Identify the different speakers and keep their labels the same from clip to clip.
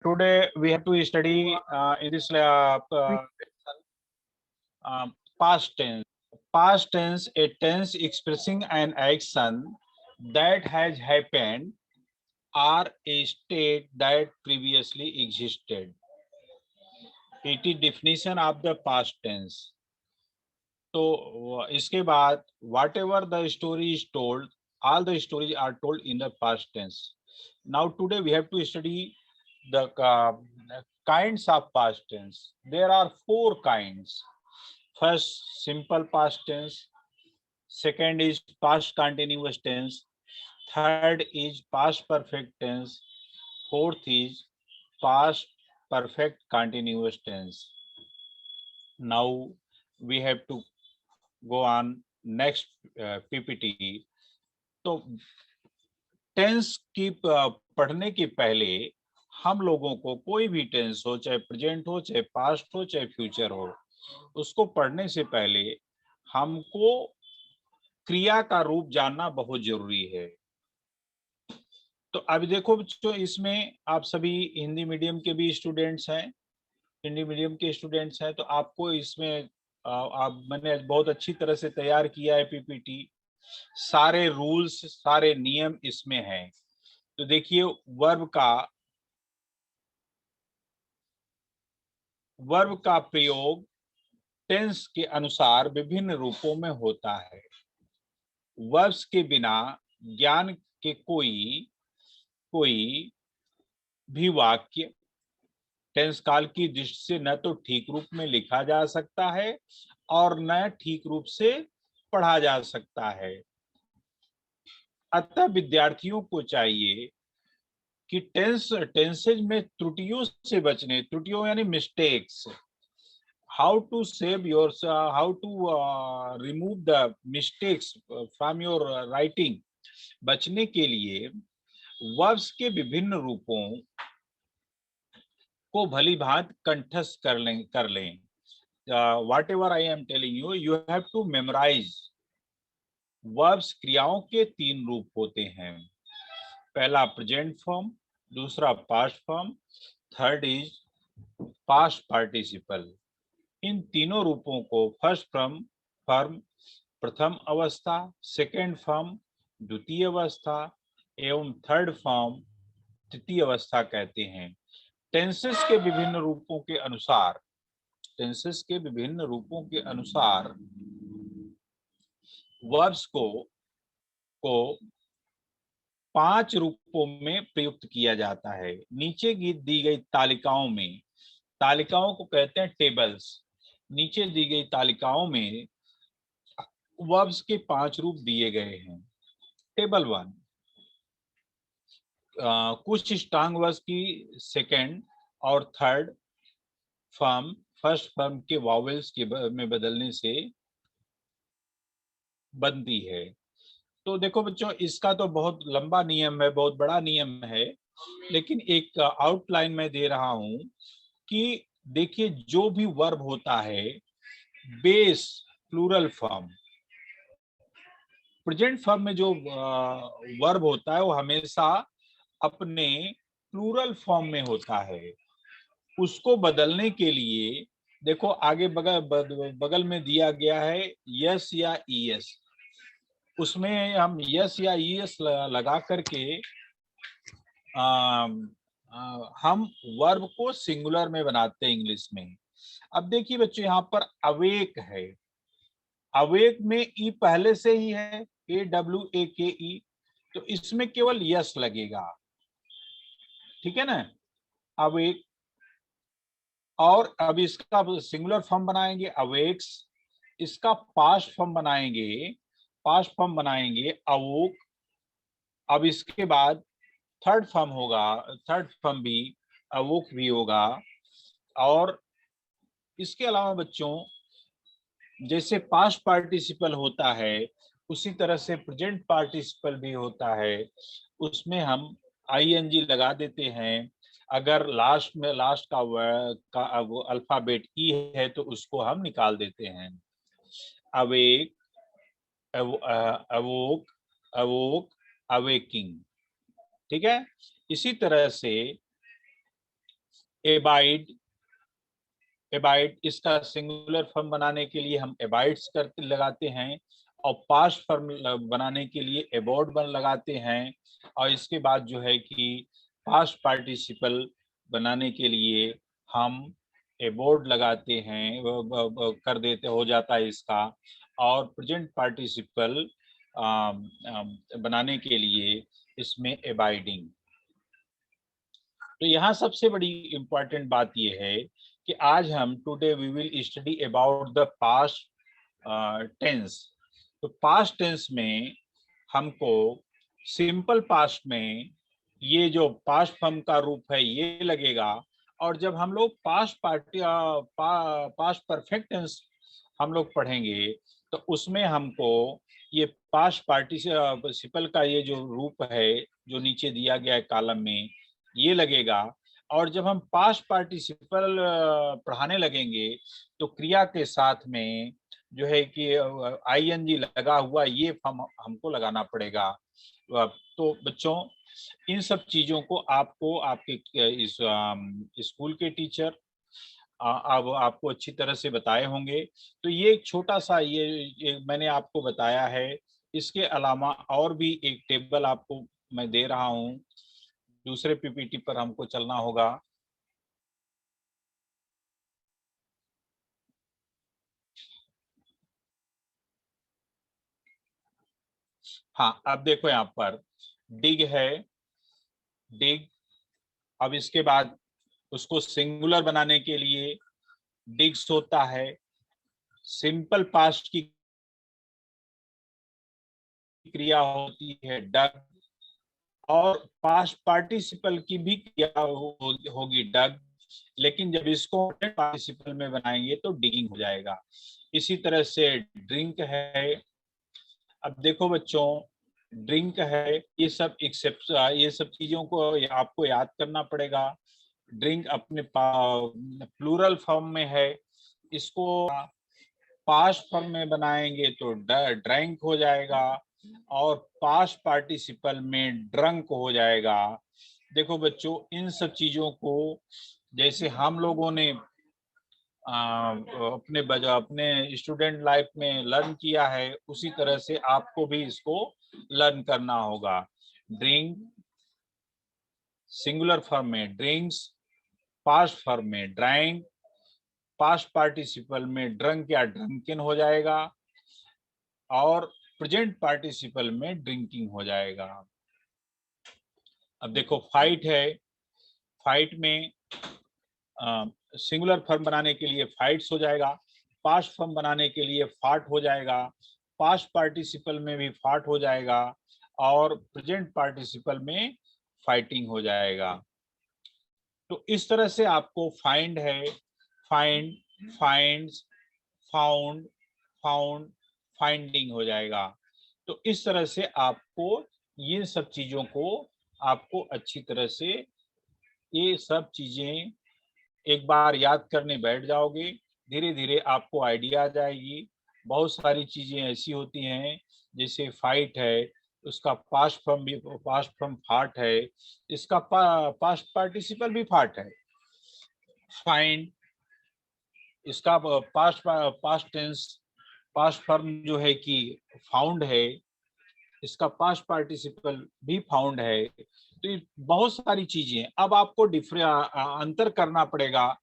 Speaker 1: Today we have to study in this past tense. Past tense, a tense expressing an action that has happened or a state that previously existed. It is definition of the past tense. तो इसके बाद whatever the story is told, all the stories are told in the past tense. Now today we have to study the kinds of past tense. There are 4 kinds. First, simple past tense. Second is past continuous tense. Third is past perfect tense. Fourth is past perfect continuous tense. Now we have to go on next PPT. तो tense की पढ़ने के पहले हम लोगों को कोई भी टेंस हो, चाहे प्रेजेंट हो, चाहे पास्ट हो, चाहे फ्यूचर हो, उसको पढ़ने से पहले हमको क्रिया का रूप जानना बहुत जरूरी है। तो अभी देखो बच्चों, इसमें आप सभी हिंदी मीडियम के भी स्टूडेंट्स हैं, हिंदी मीडियम के स्टूडेंट्स हैं, तो आपको इसमें मैंने बहुत अच्छी तरह से तैयार किया है पीपीटी। सारे रूल्स, सारे नियम इसमें हैं। तो देखिए, वर्ब का प्रयोग टेंस के अनुसार विभिन्न रूपों में होता है। वर्ब्स के बिना ज्ञान के कोई भी वाक्य टेंस काल की दृष्टि से न तो ठीक रूप में लिखा जा सकता है और न ठीक रूप से पढ़ा जा सकता है। अतः विद्यार्थियों को चाहिए कि टेंसेज में त्रुटियों से बचने, त्रुटियों यानी mistakes, how to remove the mistakes from your writing, बचने के लिए वर्ब्स के विभिन्न रूपों को भली भांति कंठस्थ कर लें। Whatever I am telling you, you have to memorize. Verbs क्रियाओं के 3 रूप होते हैं। पहला प्रेजेंट फॉर्म, दूसरा past form, third is past participle. इन तीनों रूपों को फर्स्ट फॉर्म प्रथम अवस्था, सेकेंड फॉर्म द्वितीय अवस्था एवं थर्ड फॉर्म तृतीय अवस्था कहते हैं। टेंसेस के विभिन्न रूपों के अनुसार वर्ब्स को 5 रूपों में प्रयुक्त किया जाता है। नीचे दी गई तालिकाओं को कहते हैं टेबल्स। नीचे दी गई तालिकाओं में वर्ब्स के 5 रूप दिए गए हैं। टेबल 1, कुछ स्ट्रांग वर्ब्स की सेकंड और थर्ड फॉर्म फर्स्ट फॉर्म के वावेल्स में बदलने से बनती है। तो देखो बच्चों, इसका तो बहुत लंबा नियम है, बहुत बड़ा नियम है, लेकिन एक आउटलाइन में दे रहा हूं कि देखिए, जो भी वर्ब होता है base plural form, present form में जो वर्ब होता है वो हमेशा अपने प्लूरल फॉर्म में होता है। उसको बदलने के लिए देखो, आगे बगल में दिया गया है यस या ईएस। उसमें हम यस या ईएस लगा करके हम वर्ब को सिंगुलर में बनाते हैं इंग्लिश में। अब देखिए बच्चों, यहाँ पर अवेक है, अवेक में ई पहले से ही है, AWAKE, तो इसमें केवल यस लगेगा, ठीक है ना, अवेक। और अब इसका सिंगुलर फॉर्म बनाएंगे अवेक्स, इसका पास्ट फॉर्म बनाएंगे अवोक। अब इसके बाद थर्ड फॉर्म भी अवोक भी होगा। और इसके अलावा बच्चों, जैसे पास्ट पार्टिसिपल होता है उसी तरह से प्रेजेंट पार्टिसिपल भी होता है। उसमें हम ING लगा देते हैं। अगर लास्ट का अल्फाबेट ई है तो उसको हम निकाल देते हैं। अवेक, अवोक, अवेकिंग, ठीक है। इसी तरह से एबाइड, एबाइड इसका सिंगुलर फॉर्म बनाने के लिए हम एबाइड्स करते लगाते हैं, और पास्ट फॉर्म बनाने के लिए एबोर्ड लगाते हैं, और इसके बाद जो है कि पास्ट पार्टिसिपल बनाने के लिए हम एबोर्ड लगाते हैं, कर देते हो जाता है इसका, और प्रेजेंट पार्टिसिपल बनाने के लिए इसमें एबाइडिंग। तो यहाँ सबसे बड़ी इम्पोर्टेंट बात ये है कि आज हम today we will study about the past tense. तो पास्ट टेंस में हमको सिंपल पास्ट में ये जो पास्ट फॉर्म का रूप है ये लगेगा, और जब हम लोग पास्ट परफेक्ट टेंस हम लोग पढ़ेंगे तो उसमें हमको ये पास्ट पार्टिसिपल का ये जो रूप है जो नीचे दिया गया है कॉलम में ये लगेगा। और जब हम पास्ट पार्टिसिपल पढ़ाने लगेंगे तो क्रिया के साथ में जो है कि आईएनजी लगा हुआ ये हमको लगाना पड़ेगा। तो बच्चों इन सब चीजों को आपको आपके इस स्कूल के टीचर अब आपको अच्छी तरह से बताए होंगे। तो ये एक छोटा सा ये मैंने आपको बताया है। इसके अलावा और भी एक टेबल आपको मैं दे रहा हूँ, दूसरे पीपीटी पर हमको चलना होगा। हाँ, अब देखो यहाँ पर डिग है, डिग। अब इसके बाद उसको सिंगुलर बनाने के लिए डिग्स होता है। सिंपल पास्ट की क्रिया होती है डग, और पास्ट पार्टिसिपल की भी क्रिया होगी डग, लेकिन जब इसको पार्टिसिपल में बनाएंगे तो डिगिंग हो जाएगा। इसी तरह से ड्रिंक है। अब देखो बच्चों, ड्रिंक है, ये सब एक्सेप्ट ये सब चीजों को आपको याद करना पड़ेगा। ड्रिंक अपने प्लूरल फॉर्म में है, इसको पास्ट फॉर्म में बनाएंगे तो ड्रैंक हो जाएगा, और पास्ट पार्टिसिपल में ड्रंक हो जाएगा। देखो बच्चों, इन सब चीजों को जैसे हम लोगों ने अपने स्टूडेंट लाइफ में लर्न किया है, उसी तरह से आपको भी इसको लर्न करना होगा। ड्रिंक सिंगुलर फॉर्म में ड्रिंक्स, पास्ट फॉर्म में ड्रैंक, पास्ट पार्टिसिपल में ड्रंक या ड्रंकन हो जाएगा, और प्रेजेंट पार्टिसिपल में ड्रिंकिंग हो जाएगा। अब देखो फाइट है, फाइट में सिंगुलर फॉर्म बनाने के लिए फाइट्स हो जाएगा, पास्ट फॉर्म बनाने के लिए फाट हो जाएगा, पास्ट पार्टिसिपल में भी फाट हो जाएगा, और प्रेजेंट पार्टिसिपल में फाइटिंग हो जाएगा। तो इस तरह से आपको फाइंड है, find, finds, found, found, finding हो जाएगा। तो इस तरह से आपको ये सब चीजों को आपको अच्छी तरह से ये सब चीजें एक बार याद करने बैठ जाओगे, धीरे धीरे आपको आइडिया आ जाएगी। बहुत सारी चीजें ऐसी होती हैं, जैसे फाइट है, उसका पास्ट फ्रॉम फाट है, इसका पास्ट पार्टिसिपल भी फाट है। फाइंड, इसका पास्ट टेंस पास्ट फॉर्म जो है कि फाउंड है, इसका पास्ट पार्टिसिपल भी फाउंड है। तो ये बहुत सारी चीजें अब आपको अंतर करना पड़ेगा।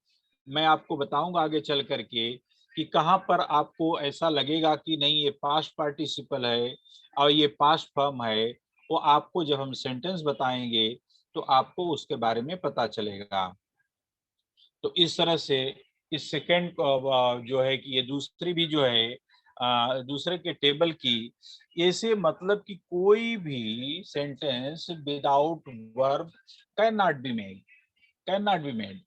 Speaker 1: मैं आपको बताऊंगा आगे चल करके कि कहाँ पर आपको ऐसा लगेगा कि नहीं ये पास्ट पार्टिसिपल है और ये पास्ट फॉर्म है, वो आपको जब हम सेंटेंस बताएंगे तो आपको उसके बारे में पता चलेगा। तो इस तरह से इस सेकेंड जो है कि ये दूसरी भी जो है दूसरे के टेबल की, ऐसे मतलब कि कोई भी sentence without verb can not be made, can not be made,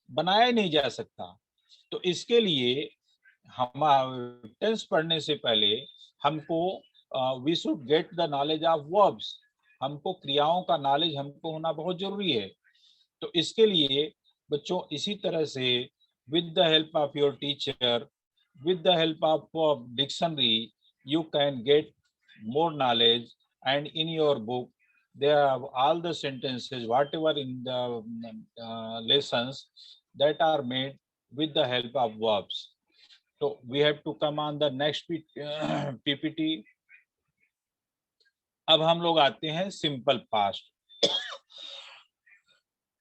Speaker 1: बनाया ही नहीं जा सकता। तो इसके लिए हम टेंस पढ़ने से पहले हमको we should get the knowledge of verbs, हमको क्रियाओं का नॉलेज हमको होना बहुत जरूरी है। तो इसके लिए बच्चों इसी तरह से with the help of your teacher, with the help of dictionary, you can get more knowledge, and in your book they have all the sentences whatever in the lessons that are made with the help of verbs. So we have to come on the next PPT. अब हम लोग आते हैं simple past.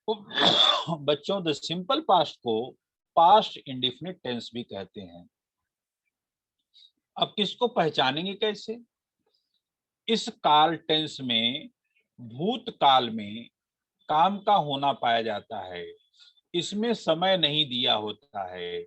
Speaker 1: बच्चों the simple past को past indefinite tense भी कहते हैं। अब किसको पहचानेंगे कैसे? इस काल टेंस में भूतकाल में काम का होना पाया जाता है, इसमें समय नहीं दिया होता है।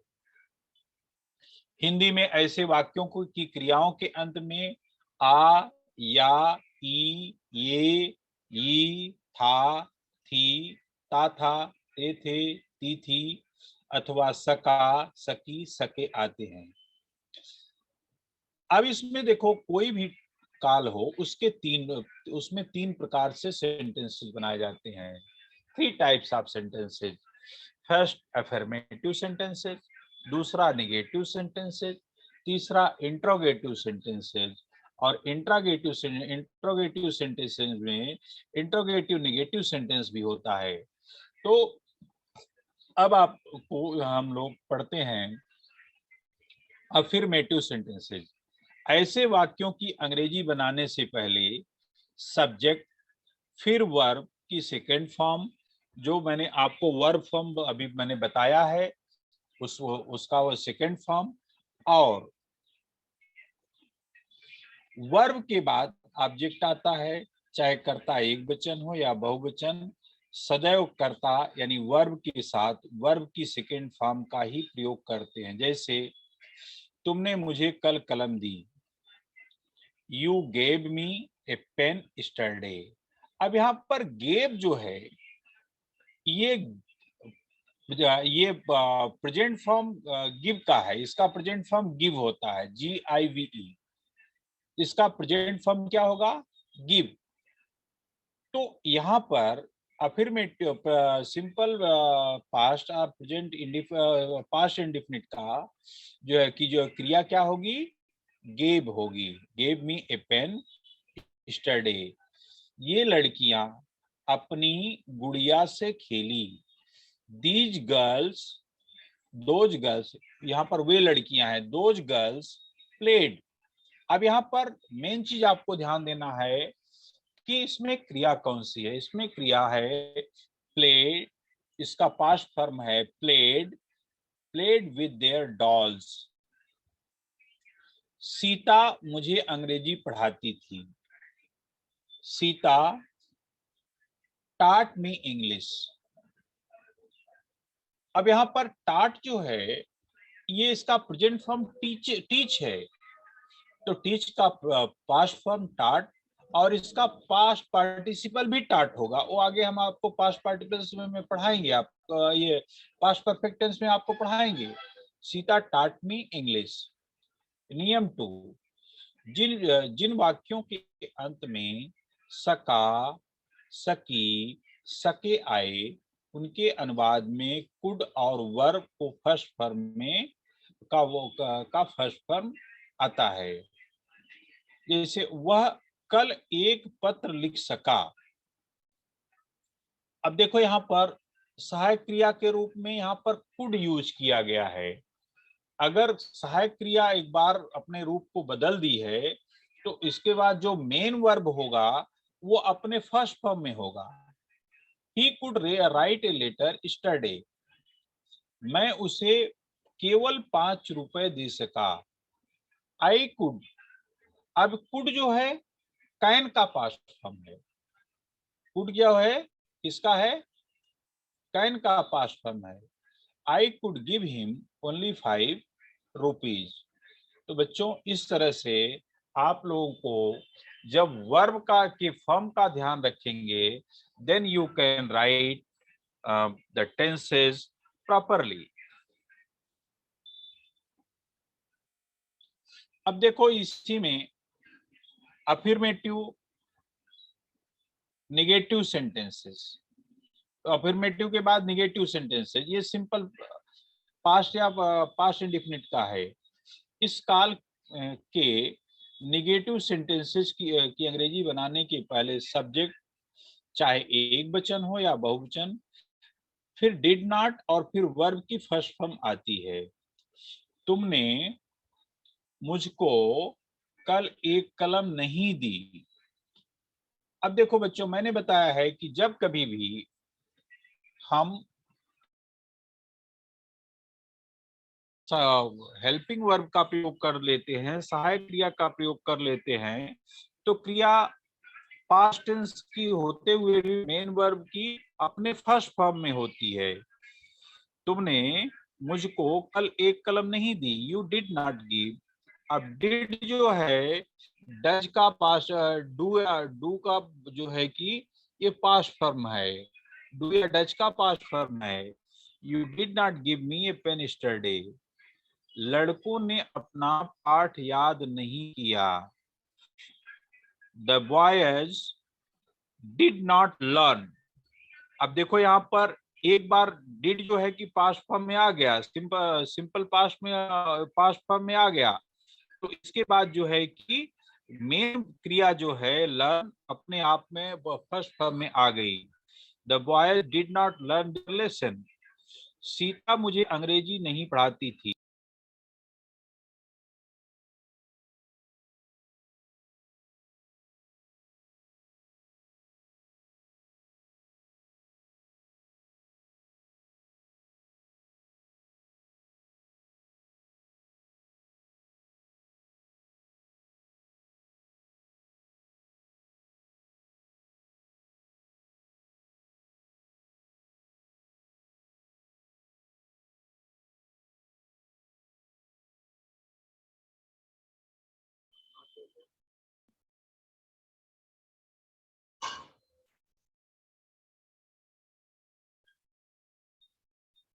Speaker 1: हिंदी में ऐसे वाक्यों को की क्रियाओं के अंत में आ, या, ई, ये, ई, था, थी, ता था, ते थे, ती थी अथवा सका, सकी, सके आते हैं। अब इसमें देखो कोई भी काल हो उसमें तीन प्रकार से सेंटेंसेस बनाए जाते हैं। 3 types of sentences. First affirmative sentences, दूसरा नेगेटिव सेंटेंसेस, तीसरा इंट्रोगेटिव सेंटेंसेस। और इंट्रोगेटिव सेंटेंसेस में इंट्रोगेटिव नेगेटिव सेंटेंस भी होता है। तो अब आपको हम लोग पढ़ते हैं अफर्मेटिव सेंटेंसेस। ऐसे वाक्यों की अंग्रेजी बनाने से पहले सब्जेक्ट फिर वर्ब की सेकेंड फॉर्म, जो मैंने आपको वर्ब फॉर्म अभी मैंने बताया है उसका वो सेकेंड फॉर्म, और वर्ब के बाद ऑब्जेक्ट आता है, चाहे कर्ता एक वचन हो या बहुवचन। सदैव कर्ता यानी वर्ब के साथ वर्ब की सेकेंड फॉर्म का ही प्रयोग करते हैं। जैसे तुमने मुझे कल कलम दी, you gave me a pen yesterday. अब यहाँ पर गेव जो है ये प्रेजेंट फॉर्म गिव का है, इसका प्रेजेंट फॉर्म गिव होता है, GIVE। इसका प्रेजेंट फॉर्म क्या होगा? गिव। तो यहाँ पर अफर्मेटिव सिंपल पास्ट और प्रेजेंट पास्ट इंडेफिनिट का जो है कि जो क्रिया क्या होगी? गेव होगी। Gave me a pen yesterday. ये लड़कियां अपनी गुड़िया से खेली। दीज गर्ल्स, दोज गर्ल्स, यहाँ पर वे लड़कियां हैं, दोज गर्ल्स प्लेड। अब यहाँ पर मेन चीज आपको ध्यान देना है कि इसमें क्रिया कौन सी है। इसमें क्रिया है प्लेड, इसका पास्ट फॉर्म है played, played with their dolls. Sita मुझे अंग्रेजी पढ़ाती थी, सीता taught me इंग्लिश। अब यहाँ पर टाट जो है ये इसका प्रेजेंट फॉर्म टीच है, तो टीच का पास्ट फॉर्म टाट और इसका पास्ट पार्टिसिपल भी टाट होगा। वो आगे हम आपको पास्ट पार्टिसिपल में पढ़ाएंगे, आप ये पास्ट परफेक्ट टेंस में आपको पढ़ाएंगे। सीता टाट मी इंग्लिश। नियम 2, जिन वाक्यों के अंत में सका, सकी, सके आए उनके अनुवाद में कुड और वर्ब को फर्स्ट फॉर्म में का फर्स्ट फॉर्म आता है। जैसे वह कल एक पत्र लिख सका। अब देखो यहाँ पर सहायक क्रिया के रूप में यहाँ पर कुड यूज किया गया है। अगर सहायक क्रिया एक बार अपने रूप को बदल दी है तो इसके बाद जो मेन वर्ब होगा वो अपने फर्स्ट फॉर्म में होगा। He could write a letter yesterday. मैं उसे केवल 5 रुपए दे सका। I could, अब could जो है कैन का पास्ट फॉर्म है। could क्या है? किसका है? कैन का पास्ट फॉर्म है। I could give him only 5 rupees। तो बच्चों इस तरह से आप लोगों को जब वर्ब का के फॉर्म का ध्यान रखेंगे then you can write the tenses properly। अब देखो इसी में अफर्मेटिव नेगेटिव सेंटेंसेस। तो अफर्मेटिव के बाद नेगेटिव सेंटेंसेस, ये सिंपल पास्ट या पास्ट इंडेफिनिट का है। इस काल के नेगेटिव सेंटेंसेस की अंग्रेजी बनाने के पहले सब्जेक्ट चाहे एक वचन हो या बहुवचन। फिर डिड नॉट और फिर वर्ब की फर्स्ट फॉर्म आती है। तुमने मुझको कल एक कलम नहीं दी। अब देखो बच्चों, मैंने बताया है कि जब कभी भी हम हेल्पिंग वर्ब का प्रयोग कर लेते हैं, सहायक क्रिया का प्रयोग कर लेते हैं, तो क्रिया पास्ट टेंस की होते हुए भी मेन वर्ब की अपने फर्स्ट फॉर्म में होती है। तुमने मुझको कल एक कलम नहीं दी, यू डिड नॉट गिव। अब डिड जो है डज का पास्ट, डू का जो है कि ये पास्ट फॉर्म है, डू या डज का पास्ट फॉर्म है। You did not give me a pen yesterday. लड़कों ने अपना पाठ याद नहीं किया। The boys did not learn. अब देखो यहाँ पर एक बार डिड जो है कि पास्ट फॉर्म में आ गया, सिंपल पास्ट फॉर्म में आ गया, तो इसके बाद जो है कि मेन क्रिया जो है लर्न अपने आप में फर्स्ट फॉर्म में आ गई। The boy did not learn the lesson. Sita मुझे अंग्रेजी नहीं पढ़ाती थी।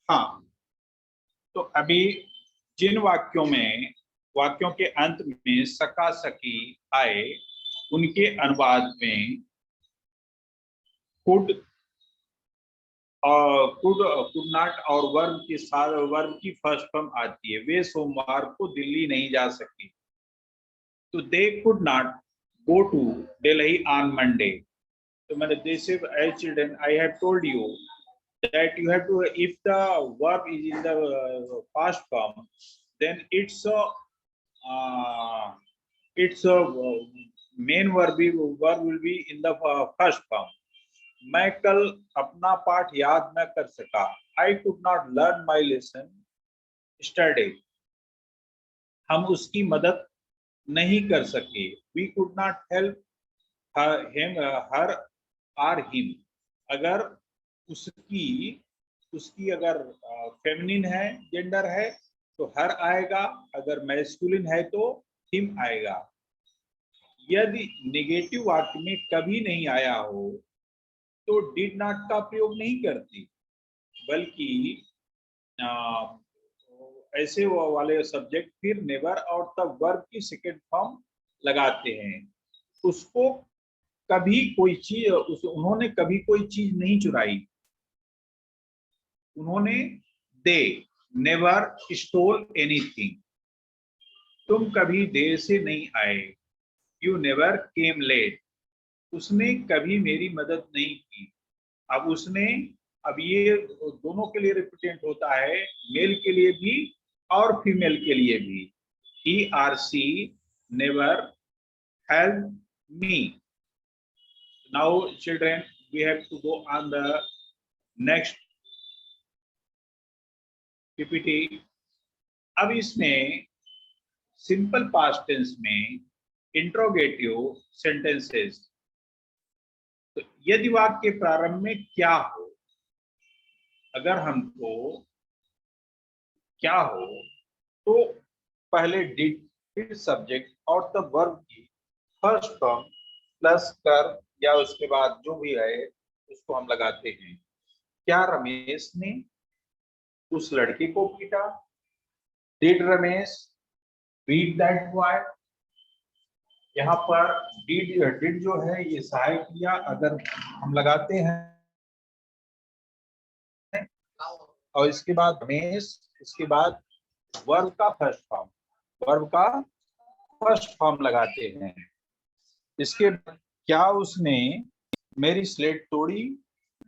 Speaker 1: हाँ, तो अभी जिन वाक्यों के अंत में सका सकी आए, उनके अनुवाद में कुड और कुड नॉट और वर्ब की फर्स्ट फॉर्म आती है। वे सोमवार को दिल्ली नहीं जा सकी, तो they could not go to Delhi on Monday. तो मैंने they say as children I have told you that you have to, if the verb is in the past form, then its main verb will be in the first form. मैं कल अपना पाठ याद न कर सका। I could not learn my lesson yesterday. हम उसकी मदद नहीं कर सके। We could not help her or him। अगर उसकी उसकी अगर फेमिनिन है, जेंडर है, तो हर आएगा। अगर मैस्कुलिन है तो हिम आएगा। यदि नेगेटिव वाक्य में कभी नहीं आया हो तो डिड नॉट का प्रयोग नहीं करती, बल्कि ऐसे वाले सब्जेक्ट फिर नेवर और तब वर्ब की सेकेंड फॉर्म लगाते हैं। उसको कभी कोई चीज उन्होंने कभी कोई चीज नहीं चुराई। उन्होंने दे नेवर स्टोल एनीथिंग। तुम कभी देर से नहीं आए। You never came late. उसने कभी मेरी मदद नहीं की। अब उसने, अब ये दोनों के लिए रिप्रेजेंट होता है, मेल के लिए भी और फीमेल के लिए भी। He or she never help me. Now children, we have to go on the next PPT. अब इसमें सिंपल पास्ट टेंस में इंट्रोगेटिव सेंटेंसेस। तो यदि वाक्य के प्रारंभ में क्या हो, अगर हमको क्या हो तो पहले डिड, फिर सब्जेक्ट और तब वर्ब की फर्स्ट फॉर्म प्लस कर या उसके बाद जो भी है उसको हम लगाते हैं। क्या रमेश ने उस लड़के को पीटा? Did Ramesh beat that boy? यहाँ पर डिड जो है ये सहायक क्रिया अगर हम लगाते हैं, और इसके बाद रमेश, इसके बाद वर्ब का फर्स्ट फॉर्म लगाते हैं। इसके बाद क्या उसने मेरी स्लेट तोड़ी,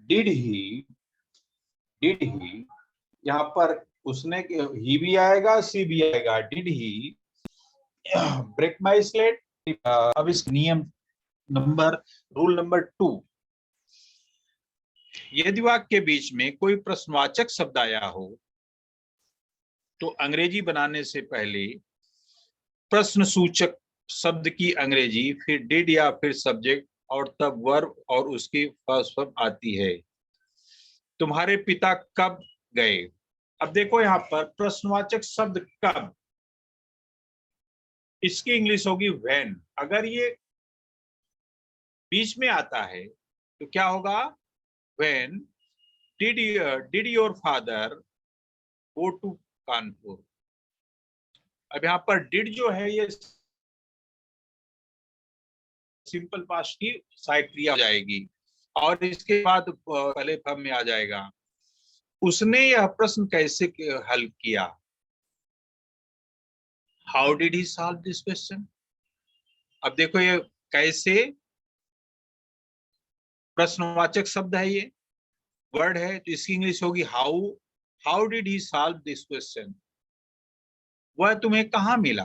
Speaker 1: डिड ही, यहाँ पर उसने, ही भी आएगा, सी भी आएगा, did he break my slate. अब इस नियम नंबर, रूल नंबर 2, यदि वाक्य के बीच में कोई प्रश्नवाचक शब्द आया हो तो अंग्रेजी बनाने से पहले प्रश्न सूचक शब्द की अंग्रेजी, फिर डिड या फिर सब्जेक्ट और तब वर्ब और उसकी फर्स्ट फॉर्म आती है। तुम्हारे पिता कब गए? अब देखो यहाँ पर प्रश्नवाचक शब्द कब, इसकी इंग्लिश होगी व्हेन। अगर ये बीच में आता है तो क्या होगा? When did your father go to Kanpur. अब यहाँ पर डिड जो है ये सिंपल पास्ट की सहायक क्रिया हो जाएगी और इसके बाद पहले फॉर्म में आ जाएगा। उसने यह प्रश्न कैसे हल किया? How did he solve this question. अब देखो ये कैसे प्रश्नवाचक शब्द है, ये वर्ड है, तो इसकी इंग्लिश होगी how. How did he solve this question. वह तुम्हें कहाँ मिला?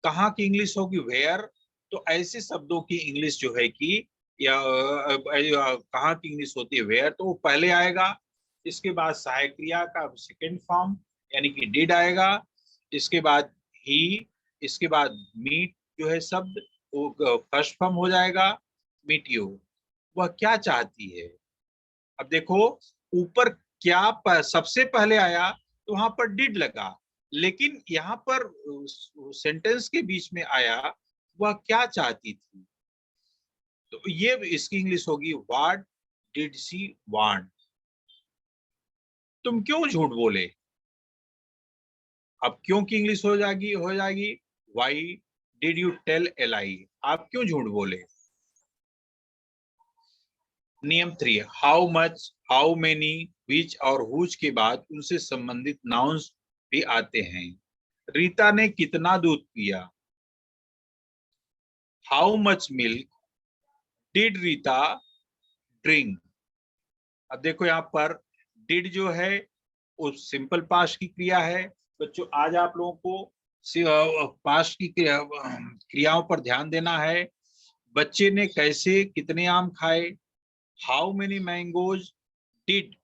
Speaker 1: कहाँ की इंग्लिश होगी वेयर। तो ऐसे शब्दों की इंग्लिश जो है कि, या कहाँ की इंग्लिश होती है वेयर, तो वो पहले आएगा। इसके बाद सहायक क्रिया का सेकंड फॉर्म यानी कि डिड आएगा। इसके बाद ही, इसके बाद मीट जो है शब्द वो फर्स्ट फॉर्म हो जाएगा, मीट यू। वह क्या चाहती है? अब देखो ऊपर क्या सबसे पहले आया तो वहां पर डिड लगा, लेकिन यहाँ पर सेंटेंस के बीच में आया वह क्या चाहती थी, तो ये इसकी इंग्लिश होगी व्हाट डिड शी वांट। तुम क्यों झूठ बोले? अब क्यों की इंग्लिश हो जाएगी why did you tell a lie. आप क्यों झूठ बोले? नियम 3, how much, how many, which और हुज के बाद उनसे संबंधित नाउन्स भी आते हैं। रीता ने कितना दूध पिया? How much milk did Rita drink. अब देखो यहाँ पर डिड जो है वो सिंपल पास्ट की क्रिया है। बच्चों आज आप लोगों को पास्ट की क्रियाओं पर ध्यान देना है। बच्चे ने कैसे कितने आम खाए? How many mangoes did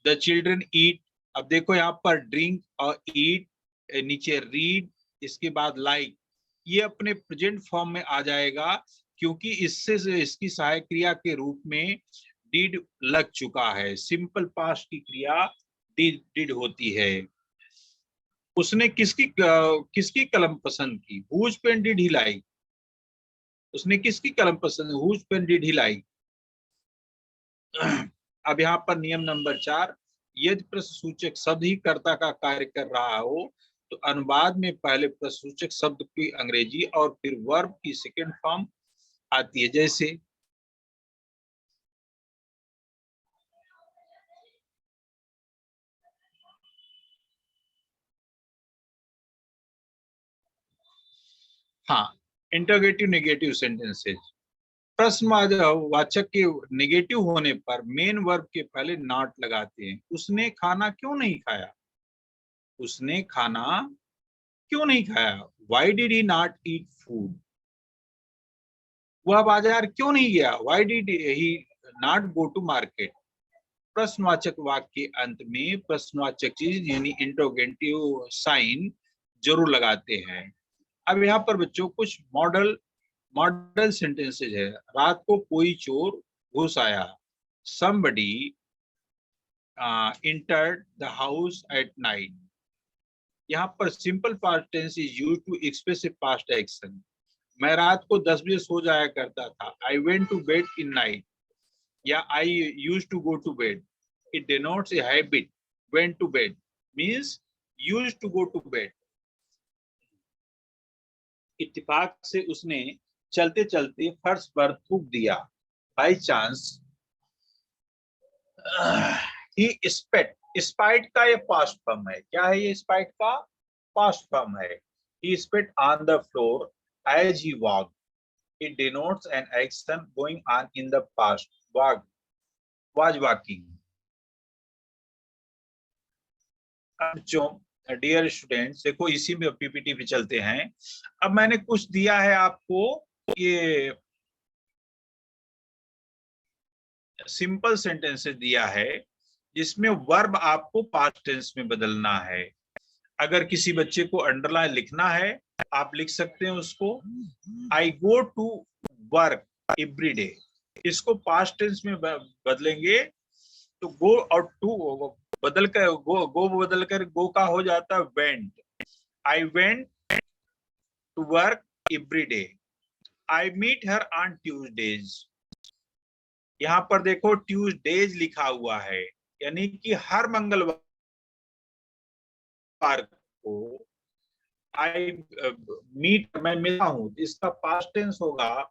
Speaker 1: the children eat. अब देखो यहाँ पर ड्रिंक और ईट, नीचे रीड, इसके बाद लाइक, ये अपने प्रेजेंट फॉर्म में आ जाएगा क्योंकि इससे इसकी सहायक क्रिया के रूप में डिड लग चुका है। सिंपल पास्ट की क्रिया डिड होती है। उसने किसकी कलम पसंद की? Whose pen did he like. उसने किसकी कलम पसंद, whose pen did he like. अब यहाँ पर नियम नंबर 4, यदि प्रश्नसूचक शब्द ही कर्ता का कार्य कर रहा हो तो अनुवाद में पहले प्रश्नसूचक शब्द की अंग्रेजी और फिर वर्ब की सेकंड फॉर्म आती है। जैसे हाँ, इंटरोगेटिव नेगेटिव सेंटेंसेज। प्रश्नवाचक के नेगेटिव होने पर मेन वर्ब के पहले नॉट लगाते हैं। उसने खाना क्यों नहीं खाया? उसने खाना क्यों नहीं खाया? Why did he not eat food. वह बाजार क्यों नहीं गया? Why did he not go to market. प्रश्नवाचक वाक्य के अंत में प्रश्नवाचक चीज यानी इंटरोगेटिव साइन जरूर लगाते हैं। अब यहाँ पर बच्चों कुछ मॉडल सेंटेंसेज है। रात को कोई चोर घुस आया। somebody entered the house at night। यहाँ पर simple past tense is used to express a past action. मैं रात को 10 बजे सो जाया करता था। I went to bed in night, या I used to go to bed. It denotes a habit. Went to bed means used to go to bed. इत्तेफाक से उसने चलते चलते फर्श पर थूक दिया। बाई चांस ही स्पेट। स्पाइट का ये पास्ट फॉर्म है। क्या है ये? स्पाइट का पास्ट फॉर्म है। He spat on the floor as he walk. It denotes an action going on in the past. Was walking. बच्चों, डियर स्टूडेंट्स, देखो इसी में पीपीटी पे चलते हैं। अब मैंने कुछ दिया है आपको, ये सिंपल सेंटेंसेस दिया है जिसमें वर्ब आपको पास्ट टेंस में बदलना है। अगर किसी बच्चे को अंडरलाइन लिखना है, आप लिख सकते हैं उसको। I go to work every day, इसको पास्ट टेंस में बदलेंगे तो गो और टू बदल कर गो बदल कर गो का हो जाता है went. I went to work every day. I meet her on Tuesdays. यहाँ पर देखो ट्यूजडेज लिखा हुआ है, यानी कि हर मंगलवार को आई मैं मिलता हूँ, इसका पास्ट टेंस होगा।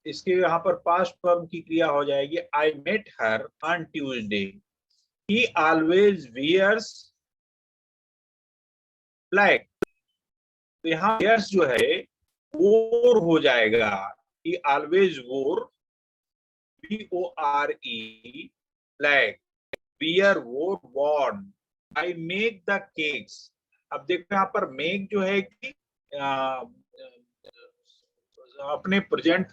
Speaker 1: इसके यहाँ पर पास्ट फॉर्म की क्रिया हो जाएगी I met her on Tuesday. He always wears black, तो यहाँ वियर्स जो है वोर हो जाएगा। He always wore, VORE black. Wear wore worn. I make the cakes. अब देखो यहाँ पर मेक जो है कि अपने प्रेजेंट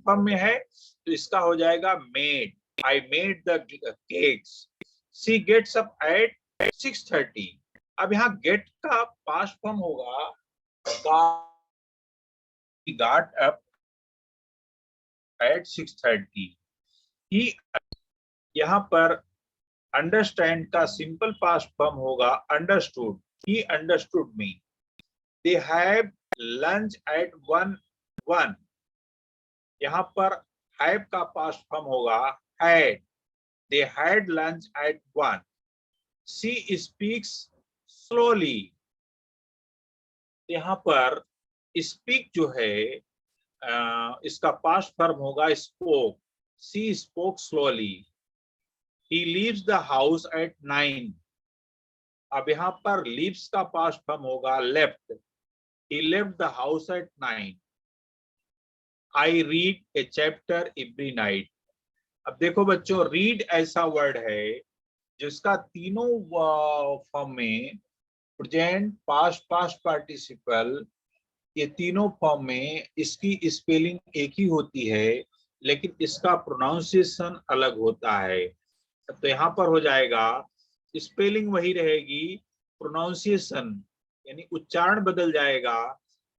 Speaker 1: फॉर्म में है, तो इसका हो जाएगा made. I made the cakes. She gets up at 6:30। अब यहाँ गेट का पास्ट फॉर्म होगा got up at 6:30। ही यहाँ पर अंडरस्टैंड का सिंपल पास्ट फॉर्म होगा understood. He understood me. They have lunch at 1:01। यहाँ पर हैव का पास्ट फॉर्म होगा had. They had lunch at 1। She speaks slowly. यहाँ पर स्पीक जो है इसका पास्ट फॉर्म होगा spoke. She spoke slowly. He leaves the house at 9। अब यहाँ पर leaves का पास्ट फॉर्म होगा left। He left the house at 9। I read a chapter every night। अब देखो बच्चों, read ऐसा वर्ड है जिसका तीनों फॉर्म में प्रेजेंट, पास्ट, पास्ट पार्टिसिपल, ये तीनों फॉर्म में इसकी स्पेलिंग एक ही होती है, लेकिन इसका प्रोनाउंसिएशन अलग होता है। तो यहाँ पर हो जाएगा स्पेलिंग वही रहेगी, प्रोनाउंसिएशन यानी उच्चारण बदल जाएगा।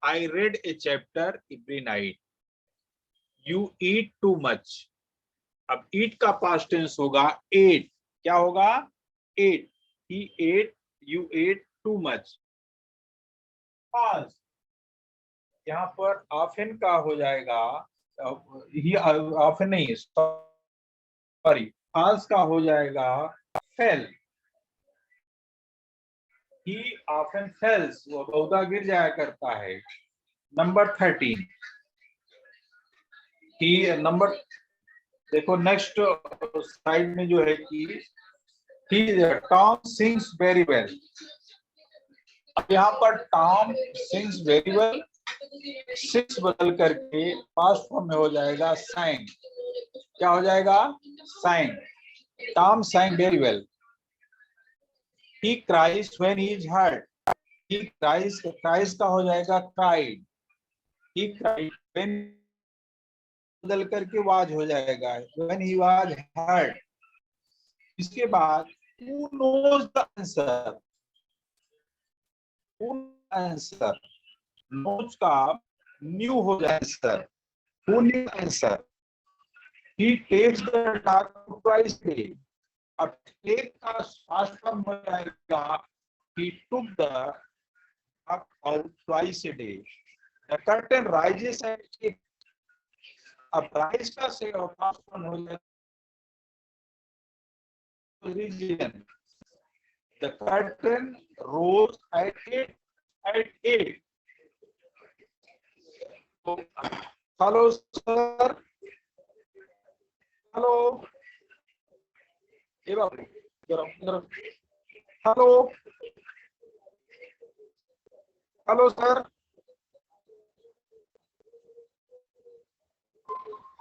Speaker 1: I read a chapter every night. You eat too much. अब ईट का पास्ट टेंस होगा एट। क्या होगा? Ate. He ate, you ate too much. यहाँ पर ऑफन का हो जाएगा, ही ऑफन नहीं, सॉरी, फॉल्स का हो जाएगा फेल। He often falls, वो बहुधा गिर जाया करता है। नंबर 13। ही नंबर देखो नेक्स्ट साइड में जो है कि टॉम सिंग्स वेरी वेल। अब यहाँ पर Tom sings very well, sings बदल करके पास्ट फॉर्म में हो जाएगा sang। क्या हो जाएगा? sang। Tom sang very well। He cries when he is hurt। He cries का हो जाएगा cried। He cried when बदल करके was हो जाएगा when he was hurt। इसके बाद who knows the answer। who answer, knows का knew हो जाएगा answer। who knew answer। he takes the dog twice a day। अब take का फास्ट फॉर्म हो जाएगा he took the dog out twice a day। the curtain rises at 8। अब rise का से फास्ट फॉर्म हो जाएगा region। the curtain rose at 8। तो हेलो सर, हेलो, ये बाबू हेलो, हेलो सर।